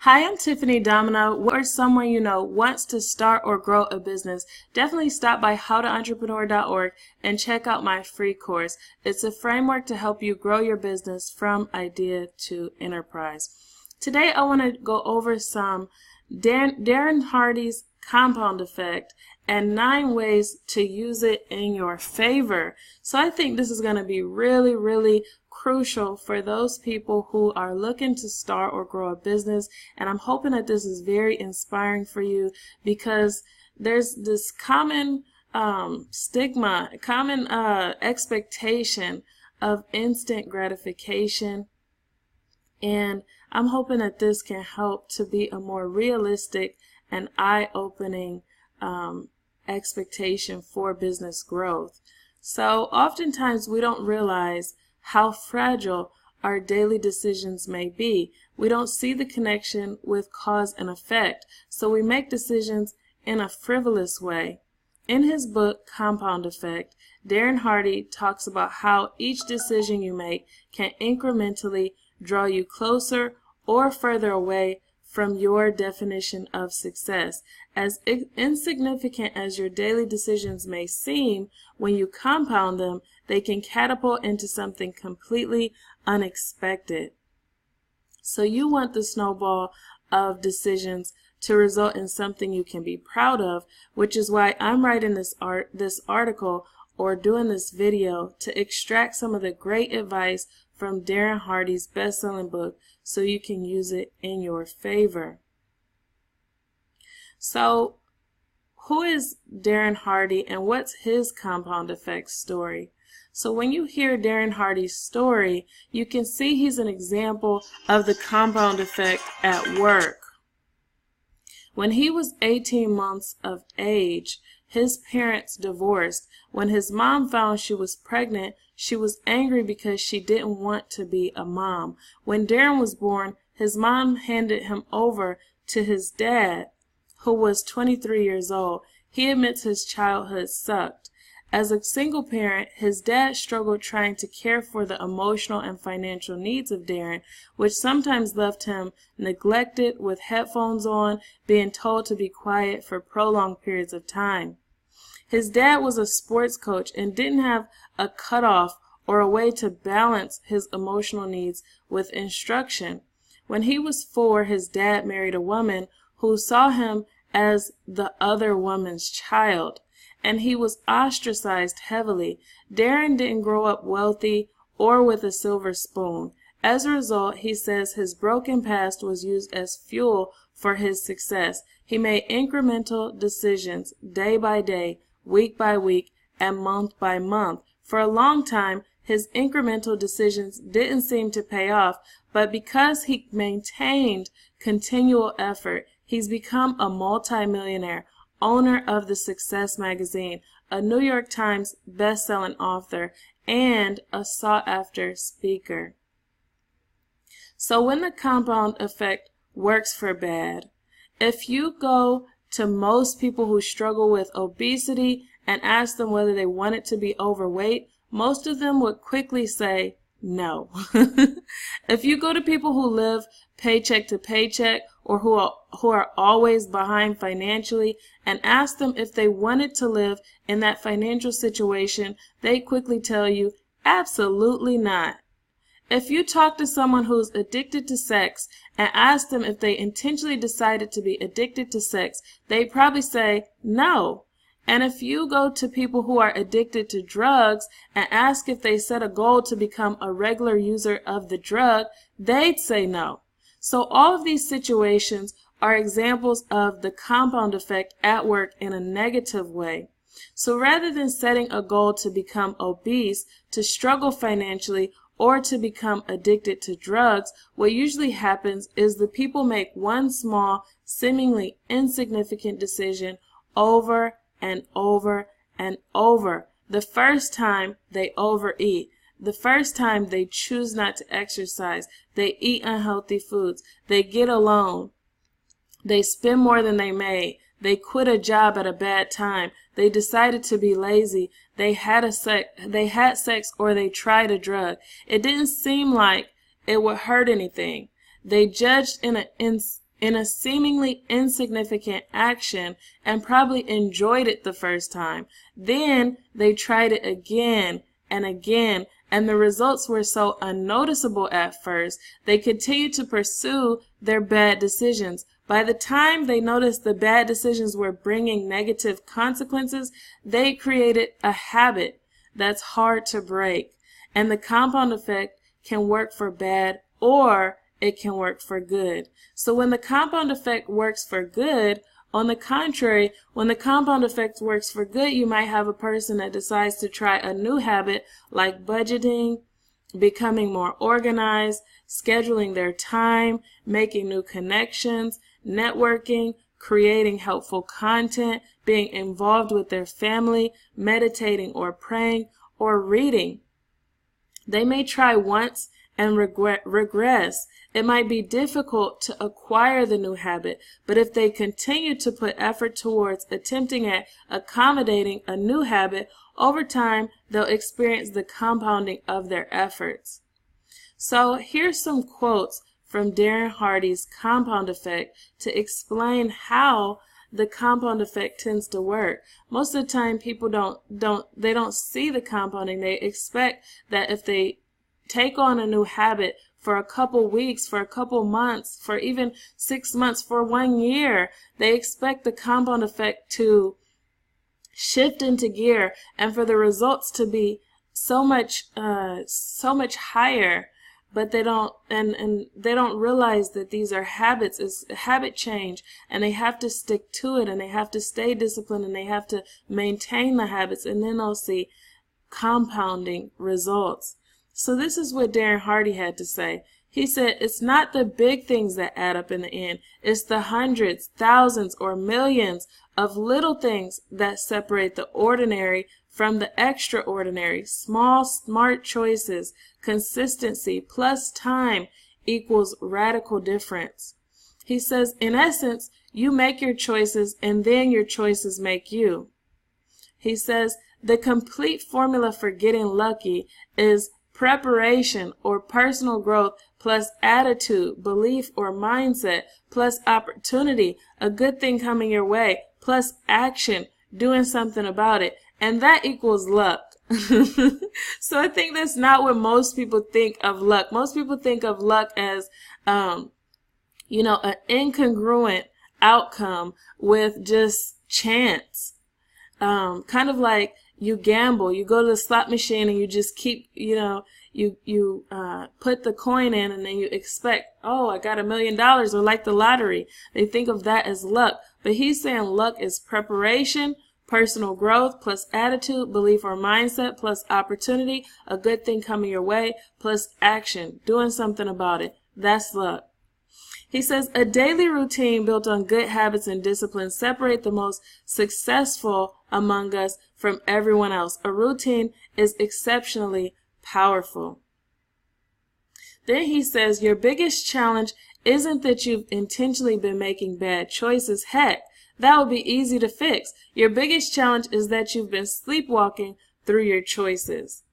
Hi, I'm Tiffany Domino. Or someone you know wants to start or grow a business, definitely stop by howtoentrepreneur.org and check out my free course. It's a framework to help you grow your business from idea to enterprise. Today I want to go over some Darren Hardy's compound effect and 9 ways to use it in your favor. So I think this is going to be really crucial for those people who are looking to start or grow a business, and I'm hoping that this is very inspiring for you, because there's this common stigma, common expectation of instant gratification, and I'm hoping that this can help to be a more realistic and eye-opening expectation for business growth. So oftentimes we don't realize how fragile our daily decisions may be. We don't see the connection with cause and effect, so we make decisions in a frivolous way. In his book, Compound Effect, Darren Hardy talks about how each decision you make can incrementally draw you closer or further away from your definition of success. As insignificant as your daily decisions may seem, when you compound them, they can catapult into something completely unexpected. So you want the snowball of decisions to result in something you can be proud of, which is why I'm writing this article or doing this video to extract some of the great advice from Darren Hardy's best-selling book so you can use it in your favor. So who is Darren Hardy and what's his compound effect story? So when you hear Darren Hardy's story, you can see he's an example of the compound effect at work. When he was 18 months of age, his parents divorced. When his mom found she was pregnant, she was angry because she didn't want to be a mom. When Darren was born, his mom handed him over to his dad, who was 23 years old. He admits his childhood sucked. As a single parent, his dad struggled trying to care for the emotional and financial needs of Darren, which sometimes left him neglected with headphones on, being told to be quiet for prolonged periods of time. His dad was a sports coach and didn't have a cutoff or a way to balance his emotional needs with instruction. When he was 4, his dad married a woman who saw him as the other woman's child, and he was ostracized heavily. Darren didn't grow up wealthy or with a silver spoon. As a result, he says his broken past was used as fuel for his success. He made incremental decisions day by day, week by week, and month by month. For a long time, his incremental decisions didn't seem to pay off, but because he maintained continual effort, he's become a multimillionaire, owner of the Success magazine, a New York Times best-selling author, and a sought-after speaker. So when the compound effect works for bad, if you go to most people who struggle with obesity and ask them whether they wanted to be overweight, most of them would quickly say no. If you go to people who live paycheck to paycheck or who are always behind financially and ask them if they wanted to live in that financial situation, they quickly tell you absolutely not. If you talk to someone who's addicted to sex and ask them if they intentionally decided to be addicted to sex, they probably say no. And if you go to people who are addicted to drugs and ask if they set a goal to become a regular user of the drug, they'd say no. So all of these situations are examples of the compound effect at work in a negative way. So rather than setting a goal to become obese, to struggle financially, or to become addicted to drugs, what usually happens is the people make one small, seemingly insignificant decision over and over and over. The first time they overeat. The first time they choose not to exercise. They eat unhealthy foods. They get a loan. They spend more than they made. They quit a job at a bad time. They decided to be lazy. They had sex or they tried a drug. It didn't seem like it would hurt anything. They judged in an in a seemingly insignificant action and probably enjoyed it the first time. Then they tried it again and again, and the results were so unnoticeable at first, they continued to pursue their bad decisions. By the time they noticed the bad decisions were bringing negative consequences, they created a habit that's hard to break. And the compound effect can work for bad or it can work for good. So when the compound effect works for good, on the contrary, when the compound effect works for good, you might have a person that decides to try a new habit like budgeting, becoming more organized, scheduling their time, making new connections, networking, creating helpful content, being involved with their family, meditating or praying, or reading. They may try once and regress. It might be difficult to acquire the new habit, but if they continue to put effort towards attempting at accommodating a new habit, over time they'll experience the compounding of their efforts. So here's some quotes from Darren Hardy's compound effect to explain how the compound effect tends to work. Most of the time people don't see the compounding. They expect that if they take on a new habit for a couple weeks, for a couple months, for even 6 months, for 1 year, they expect the compound effect to shift into gear and for the results to be so much higher. But they don't, and they don't realize that these are habits. It's a habit change, and they have to stick to it, and they have to stay disciplined, and they have to maintain the habits, and then they'll see compounding results. So this is what Darren Hardy had to say. He said, it's not the big things that add up in the end. It's the hundreds, thousands, or millions of little things that separate the ordinary from the extraordinary. Small, smart choices, consistency plus time equals radical difference. He says, in essence, you make your choices and then your choices make you. He says, the complete formula for getting lucky is preparation or personal growth plus attitude, belief or mindset plus opportunity, a good thing coming your way, plus action, doing something about it. And that equals luck. So I think that's not what most people think of luck. Most people think of luck as, an incongruent outcome with just chance. Kind of like you gamble. You go to the slot machine and you just keep, you put the coin in and then you expect, oh, I got $1 million, or like the lottery. They think of that as luck. But he's saying luck is preparation, personal growth, plus attitude, belief or mindset, plus opportunity, a good thing coming your way, plus action, doing something about it. That's luck. He says, a daily routine built on good habits and discipline separate the most successful among us from everyone else. A routine is exceptionally powerful. Then he says, your biggest challenge isn't that you've intentionally been making bad choices. Heck, that would be easy to fix. Your biggest challenge is that you've been sleepwalking through your choices.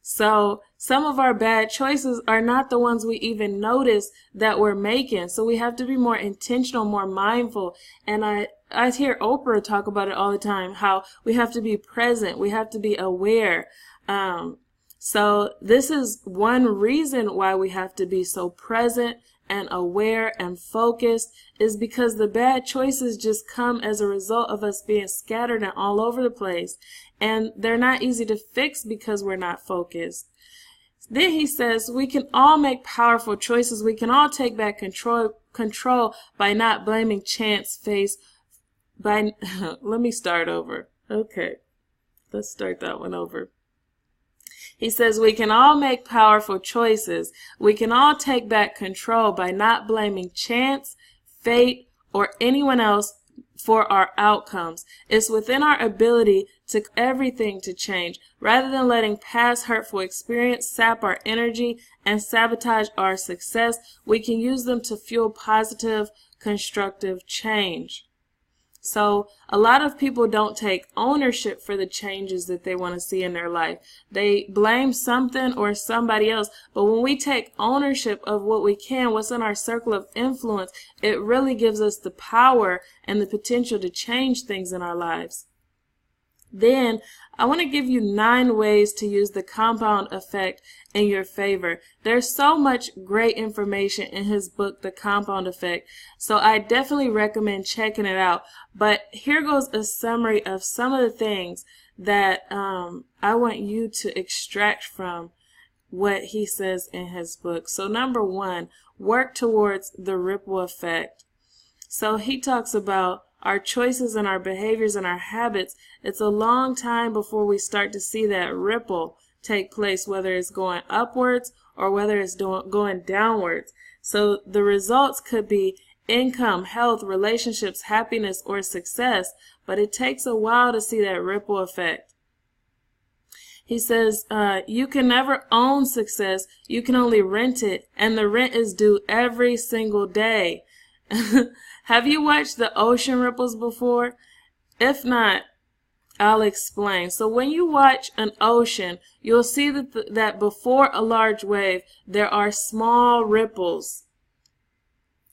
So some of our bad choices are not the ones we even notice that we're making. So we have to be more intentional, more mindful. And I hear Oprah talk about it all the time, how we have to be present. We have to be aware. So this is one reason why we have to be so present and aware and focused, is because the bad choices just come as a result of us being scattered and all over the place. And they're not easy to fix because we're not focused. Then he says, we can all make powerful choices. We can all take back control by not blaming chance, let me start over. Okay, let's start that one over. He says, we can all make powerful choices. We can all take back control by not blaming chance, fate, or anyone else for our outcomes. It's within our ability to everything to change. Rather than letting past hurtful experience sap our energy and sabotage our success, we can use them to fuel positive, constructive change. So a lot of people don't take ownership for the changes that they want to see in their life. They blame something or somebody else. But when we take ownership of what we can, what's in our circle of influence, it really gives us the power and the potential to change things in our lives. Then, I want to give you 9 ways to use the compound effect in your favor. There's so much great information in his book, The Compound Effect, so I definitely recommend checking it out. But here goes a summary of some of the things that I want you to extract from what he says in his book. So number 1, work towards the ripple effect. So he talks about our choices and our behaviors and our habits. It's a long time before we start to see that ripple take place, whether it's going upwards or whether it's going downwards. So the results could be income, health, relationships, happiness, or success, but it takes a while to see that ripple effect. He says, you can never own success, you can only rent it, and the rent is due every single day. Have you watched the ocean ripples before? If not, I'll explain. So when you watch an ocean, you'll see that before a large wave, there are small ripples.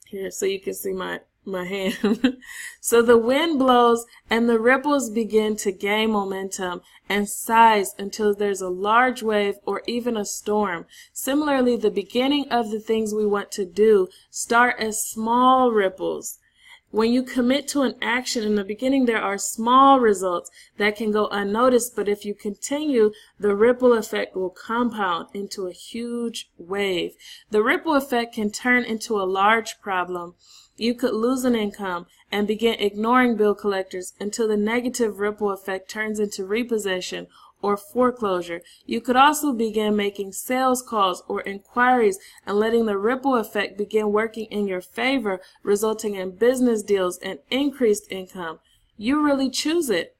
Here, so you can see my hand. So the wind blows and the ripples begin to gain momentum and size until there's a large wave or even a storm. Similarly, the beginning of the things we want to do start as small ripples. When you commit to an action in the beginning, there are small results that can go unnoticed, but if you continue, the ripple effect will compound into a huge wave. The ripple effect can turn into a large problem. You could lose an income and begin ignoring bill collectors until the negative ripple effect turns into repossession or foreclosure. You could also begin making sales calls or inquiries and letting the ripple effect begin working in your favor, resulting in business deals and increased income. You really choose it.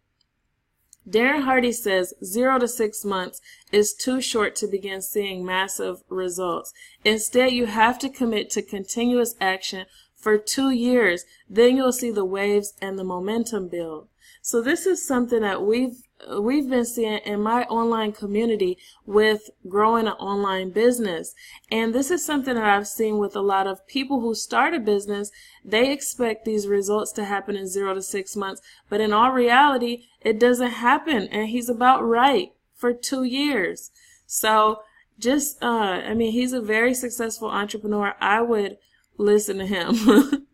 Darren Hardy says 0 to 6 months is too short to begin seeing massive results. Instead, you have to commit to continuous action for 2 years. Then you'll see the waves and the momentum build. So this is something that we've been seeing in my online community with growing an online business. And this is something that I've seen with a lot of people who start a business. They expect these results to happen in 0 to 6 months, but in all reality, it doesn't happen. And he's about right for 2 years. So just, he's a very successful entrepreneur. I would listen to him.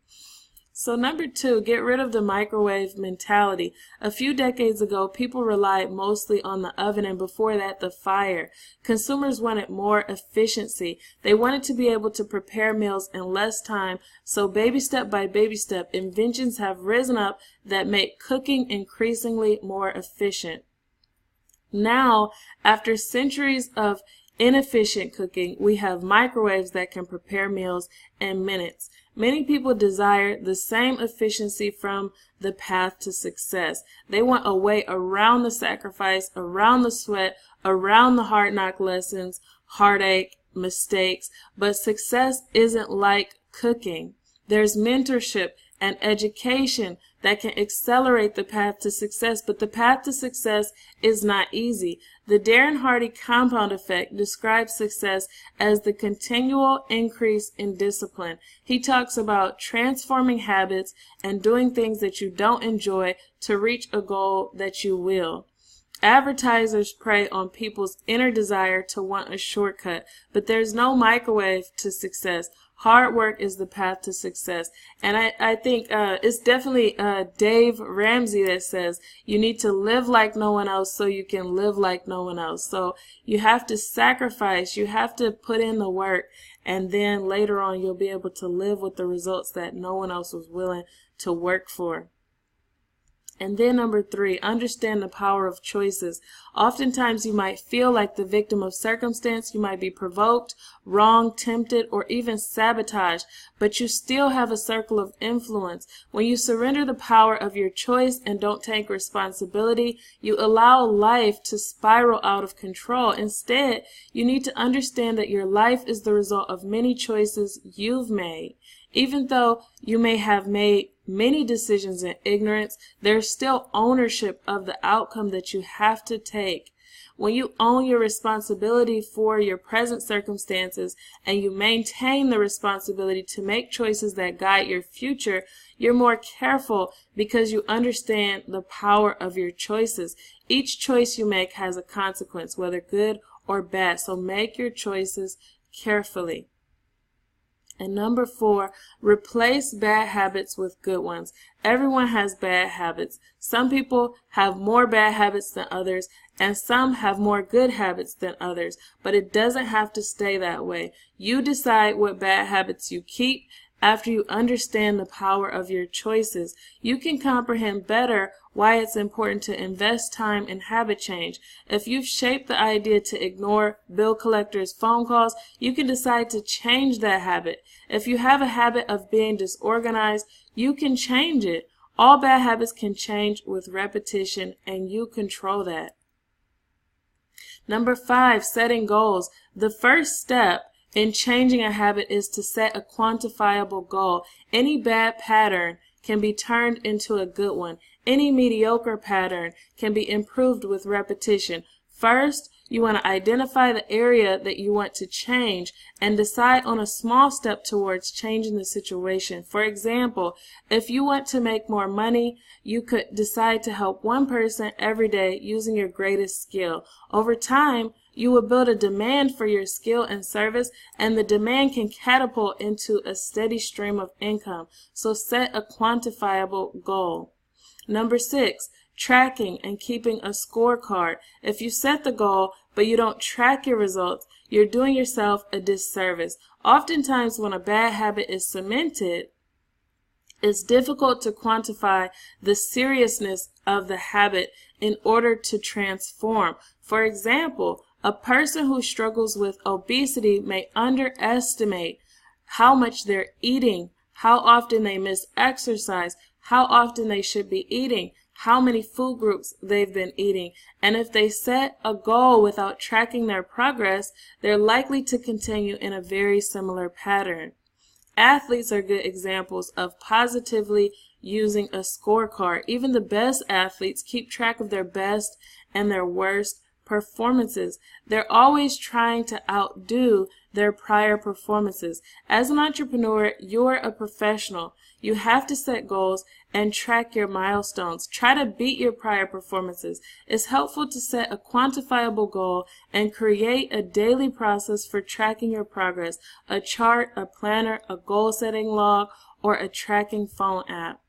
So number 2, get rid of the microwave mentality. A few decades ago, people relied mostly on the oven and before that, the fire. Consumers wanted more efficiency. They wanted to be able to prepare meals in less time. So baby step by baby step, inventions have risen up that make cooking increasingly more efficient. Now, after centuries of inefficient cooking, we have microwaves that can prepare meals in minutes. Many people desire the same efficiency from the path to success. They want a way around the sacrifice, around the sweat, around the hard knock lessons, heartache, mistakes. But success isn't like cooking. There's mentorship and education that can accelerate the path to success, but the path to success is not easy. The Darren Hardy compound effect describes success as the continual increase in discipline. He talks about transforming habits and doing things that you don't enjoy to reach a goal that you will. Advertisers prey on people's inner desire to want a shortcut, but there's no microwave to success. Hard work is the path to success. And I think it's definitely Dave Ramsey that says you need to live like no one else so you can live like no one else. So you have to sacrifice, you have to put in the work, and then later on you'll be able to live with the results that no one else was willing to work for. And then number 3, understand the power of choices. Oftentimes you might feel like the victim of circumstance. You might be provoked, wronged, tempted, or even sabotaged, but you still have a circle of influence. When you surrender the power of your choice and don't take responsibility, you allow life to spiral out of control. Instead, you need to understand that your life is the result of many choices you've made. Even though you may have made many decisions in ignorance, there's still ownership of the outcome that you have to take. When you own your responsibility for your present circumstances and you maintain the responsibility to make choices that guide your future, you're more careful because you understand the power of your choices. Each choice you make has a consequence, whether good or bad, so make your choices carefully. And number 4, replace bad habits with good ones. Everyone has bad habits. Some people have more bad habits than others, and some have more good habits than others. But it doesn't have to stay that way. You decide what bad habits you keep after you understand the power of your choices. You can comprehend better why it's important to invest time in habit change. If you've shaped the idea to ignore bill collectors' phone calls, you can decide to change that habit. If you have a habit of being disorganized, you can change it. All bad habits can change with repetition, and you control that. Number 5, setting goals. The first step in changing a habit is to set a quantifiable goal. Any bad pattern can be turned into a good one. Any mediocre pattern can be improved with repetition. First, you want to identify the area that you want to change and decide on a small step towards changing the situation. For example, if you want to make more money, you could decide to help one person every day using your greatest skill. Over time, you will build a demand for your skill and service, and the demand can catapult into a steady stream of income. So set a quantifiable goal. Number 6, tracking and keeping a scorecard. If you set the goal, but you don't track your results, you're doing yourself a disservice. Oftentimes, when a bad habit is cemented, it's difficult to quantify the seriousness of the habit in order to transform. For example, a person who struggles with obesity may underestimate how much they're eating, how often they miss exercise, how often they should be eating, how many food groups they've been eating. And if they set a goal without tracking their progress, they're likely to continue in a very similar pattern. Athletes are good examples of positively using a scorecard. Even the best athletes keep track of their best and their worst performances. They're always trying to outdo their prior performances. As an entrepreneur, you're a professional. You have to set goals and track your milestones. Try to beat your prior performances. It's helpful to set a quantifiable goal and create a daily process for tracking your progress, a chart, a planner, a goal-setting log, or a tracking phone app.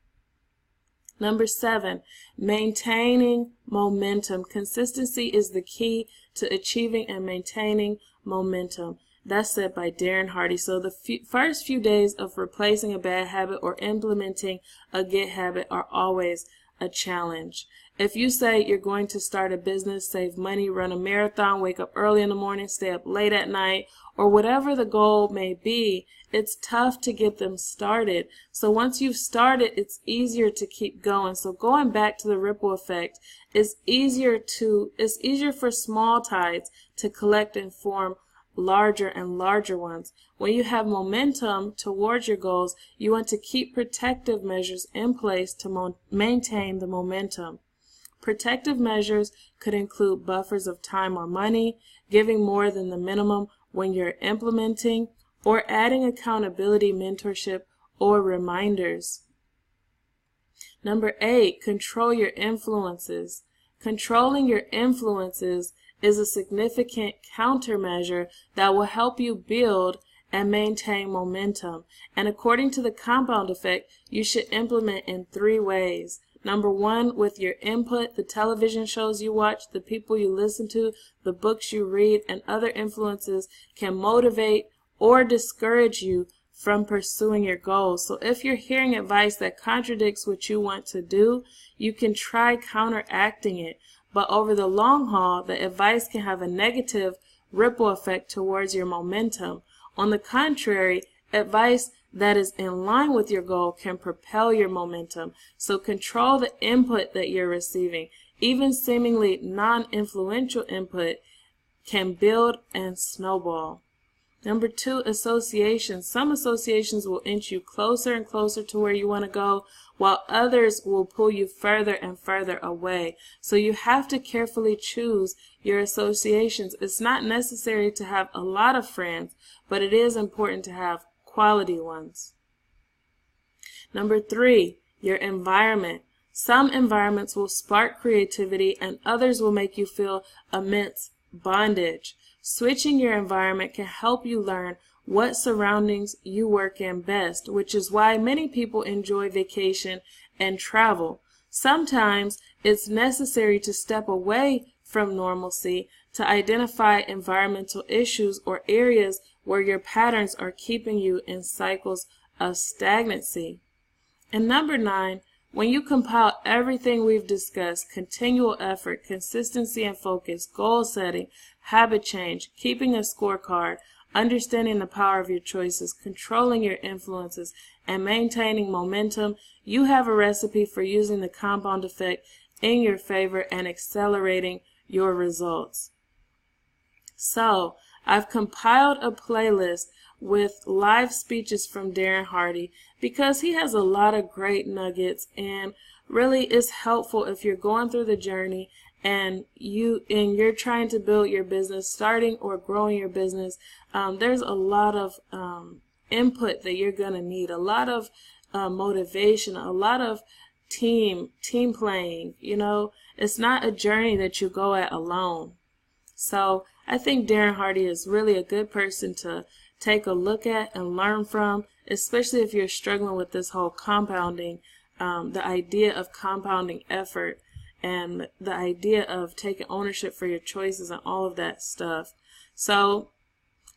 Number 7, maintaining momentum. Consistency is the key to achieving and maintaining momentum. That's said by Darren Hardy. So the first few days of replacing a bad habit or implementing a good habit are always a challenge. If you say you're going to start a business, save money, run a marathon, wake up early in the morning, stay up late at night, or whatever the goal may be, it's tough to get them started. So once you've started, it's easier to keep going. So going back to the ripple effect, it's easier for small tides to collect and form larger and larger ones. When you have momentum towards your goals, you want to keep protective measures in place to maintain the momentum. Protective measures could include buffers of time or money, giving more than the minimum when you're implementing, or adding accountability, mentorship, or reminders. Number 8, control your influences. Controlling your influences is a significant countermeasure that will help you build and maintain momentum. And according to the compound effect, you should implement in 3 ways. Number 1, with your input, the television shows you watch, the people you listen to, the books you read, and other influences can motivate or discourage you from pursuing your goals. So if you're hearing advice that contradicts what you want to do, you can try counteracting it. But over the long haul, the advice can have a negative ripple effect towards your momentum. On the contrary, advice that is in line with your goal can propel your momentum. So control the input that you're receiving. Even seemingly non-influential input can build and snowball. Number 2, associations. Some associations will inch you closer and closer to where you want to go, while others will pull you further and further away. So you have to carefully choose your associations. It's not necessary to have a lot of friends, but it is important to have quality ones. Number 3, your environment. Some environments will spark creativity and others will make you feel immense bondage. Switching your environment can help you learn what surroundings you work in best, which is why many people enjoy vacation and travel. Sometimes it's necessary to step away from normalcy to identify environmental issues or areas where your patterns are keeping you in cycles of stagnancy. And number 9, when you compile everything we've discussed, continual effort, consistency and focus, goal setting, habit change, keeping a scorecard, understanding the power of your choices, controlling your influences, and maintaining momentum, you have a recipe for using the compound effect in your favor and accelerating your results. So, I've compiled a playlist with live speeches from Darren Hardy because he has a lot of great nuggets, and really is helpful if you're going through the journey and you're trying to build your business, starting or growing your business. There's a lot of input that you're going to need, a lot of motivation, a lot of team playing. It's not a journey that you go at alone. So I think Darren Hardy is really a good person to take a look at and learn from, especially if you're struggling with this whole compounding, the idea of compounding effort and the idea of taking ownership for your choices and all of that stuff. So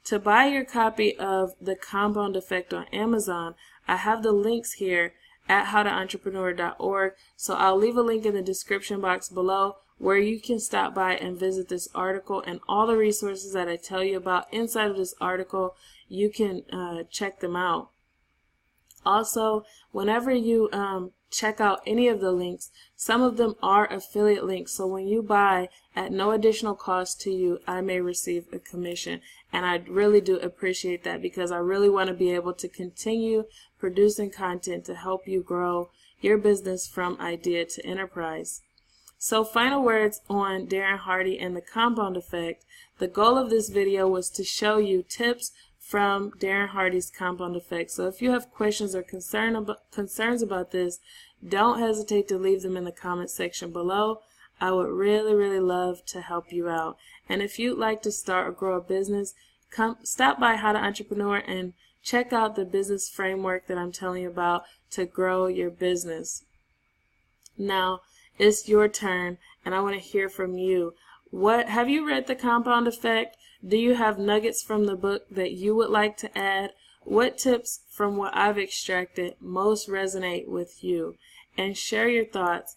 to buy your copy of The Compound Effect on Amazon, I have the links here at howtoentrepreneur.org. So I'll leave a link in the description box below where you can stop by and visit this article, and all the resources that I tell you about inside of this article, you can check them out. Also, whenever you check out any of the links, some of them are affiliate links, so when you buy at no additional cost to you, I may receive a commission, and I really do appreciate that because I really want to be able to continue producing content to help you grow your business from idea to enterprise. So final words on Darren Hardy and the compound effect. The goal of this video was to show you tips from Darren Hardy's compound effect. So if you have questions or concerns about this, don't hesitate to leave them in the comment section below. I would really love to help you out. And if you'd like to start or grow a business, stop by How to Entrepreneur and check out the business framework that I'm telling you about to grow your business. Now, it's your turn, and I want to hear from you. Have you read The Compound Effect? Do you have nuggets from the book that you would like to add? What tips from what I've extracted most resonate with you? And share your thoughts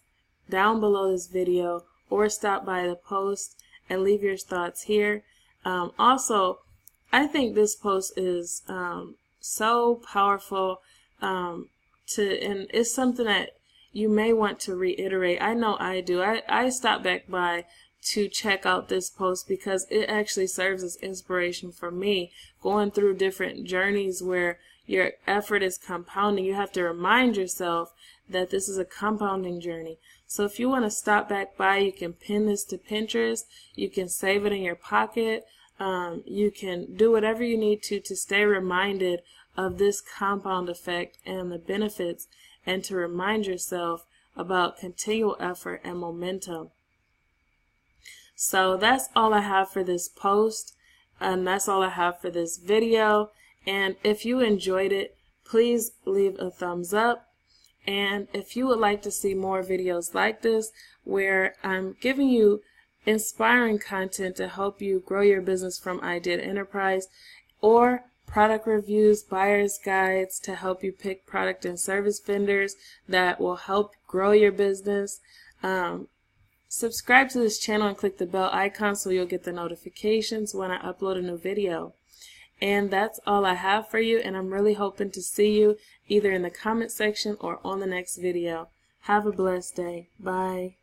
down below this video, or stop by the post and leave your thoughts here. Also, I think this post is so powerful, and it's something that you may want to reiterate. I know I do. I stopped back by to check out this post because it actually serves as inspiration for me going through different journeys where your effort is compounding. You have to remind yourself that this is a compounding journey. So if you want to stop back by, you can pin this to Pinterest. You can save it in your pocket. You can do whatever you need to stay reminded of this compound effect and the benefits, and to remind yourself about continual effort and momentum. So that's all I have for this post, and that's all I have for this video. And if you enjoyed it, please leave a thumbs up. And if you would like to see more videos like this, where I'm giving you inspiring content to help you grow your business from idea to enterprise, or product reviews, buyer's guides to help you pick product and service vendors that will help grow your business, subscribe to this channel and click the bell icon so you'll get the notifications when I upload a new video. And that's all I have for you, and I'm really hoping to see you either in the comment section or on the next video. Have a blessed day. Bye.